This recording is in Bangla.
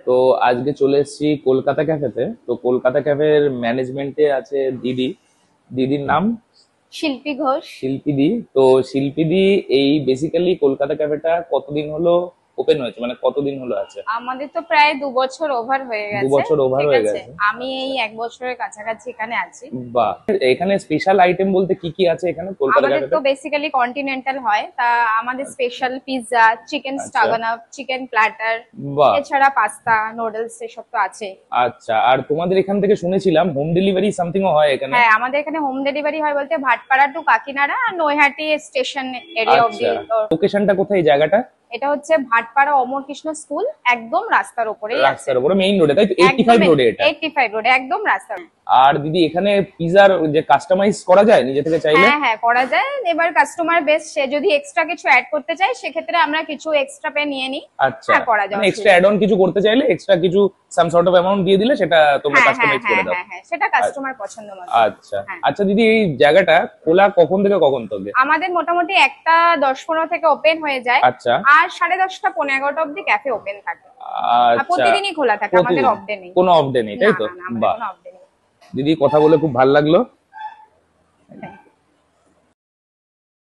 তো আজকে চলে এসেছি কলকাতা ক্যাফেতে। তো কলকাতা ক্যাফের ম্যানেজমেন্টে আছে দিদি। দিদির নাম শিল্পী ঘোষ। শিল্পী দি। তো শিল্পী দি, এই বেসিক্যালি কলকাতা ক্যাফেটা কতদিন হলো ওপেন হয়েছে, মানে কতদিন হলো আছে? আমাদের তো প্রায় 2 বছর ওভার হয়ে দু গেছে। বছর ওভার ঠিক হয়ে আছে, গেছে। আমি এই আচ্ছা, 1 বছরের কাছাকাছি এখানে আছি। বাহ। এখানে স্পেশাল আইটেম বলতে কি কি আছে এখানে কলকাতা আমাদের ক্যাফেতে? তো বেসিক্যালি কন্টিনেন্টাল হয়, তা আমাদের স্পেশাল পিৎজা, চিকেন আচ্ছা, স্ট্রাগানফ, চিকেন প্ল্যাটার, বাহ। এছাড়া পাস্তা, নুডলস এসব তো আছে। আচ্ছা, আর তোমাদের এখান থেকে শুনেছিলাম হোম ডেলিভারি সামথিংও হয় এখানে। হ্যাঁ, আমাদের এখানে হোম ডেলিভারি হয় বলতে ভাটপাড়া টু কাকিনাড়া আর নৈহাটি স্টেশন এরিয়া আচ্ছা, অব্দি। লোকেশনটা কোথায় এই জায়গাটা? এটা হচ্ছে ভাটপাড়া অমর কৃষ্ণ স্কুল, একদম রাস্তার উপরেই আছে। রাস্তার উপরে মেইন রোডে, তাই তো? 85 একদম রোডে এটা? 85 রোডে, একদম রাস্তার। আর দিদি, এখানে পিজার যে কাস্টমাইজ করা যায় নিজে থেকে চাইলে? হ্যাঁ হ্যাঁ, করা যায়। এবার কাস্টমার বেস, সে যদি এক্সট্রা কিছু অ্যাড করতে চায় সেক্ষেত্রে আমরা কিছু এক্সট্রা পে নিয়ে নিই। আচ্ছা, হ্যাঁ, করা যায়, মানে এক্সট্রা অসুবিধা অ্যাড নেই। অন কিছু করতে চাইলে এক্সট্রা কিছু সাম সর্ট অফ অ্যামাউন্ট দিয়ে দিলে সেটা তোমরা হ্যাঁ হ্যাঁ কাস্টমাইজ করে হ্যাঁ দাও। হ্যাঁ হ্যাঁ, সেটা আ- কাস্টমার পছন্দ মতো। আচ্ছা। হ্যাঁ, আচ্ছা দিদি, এই জায়গাটা খোলা কখন থেকে কখন থেকে? আমাদের মোটামুটি 1টা 10-15 থেকে ওপেন হয়ে যায়। আচ্ছা, আর 10:30 11টা অব্দি ক্যাফে ওপেন থাকে। আর আচ্ছা। প্রতিদিনই খোলা থাকে, আমাদের প্রতিদিন? অফ ডে নেই। কোনো অফ ডে নেই, না তাই তো? না না, আমাদের বাহ। কোনো অফ ডে নেই। দিদি, কথা বলে খুব ভালো লাগলো। Thank you.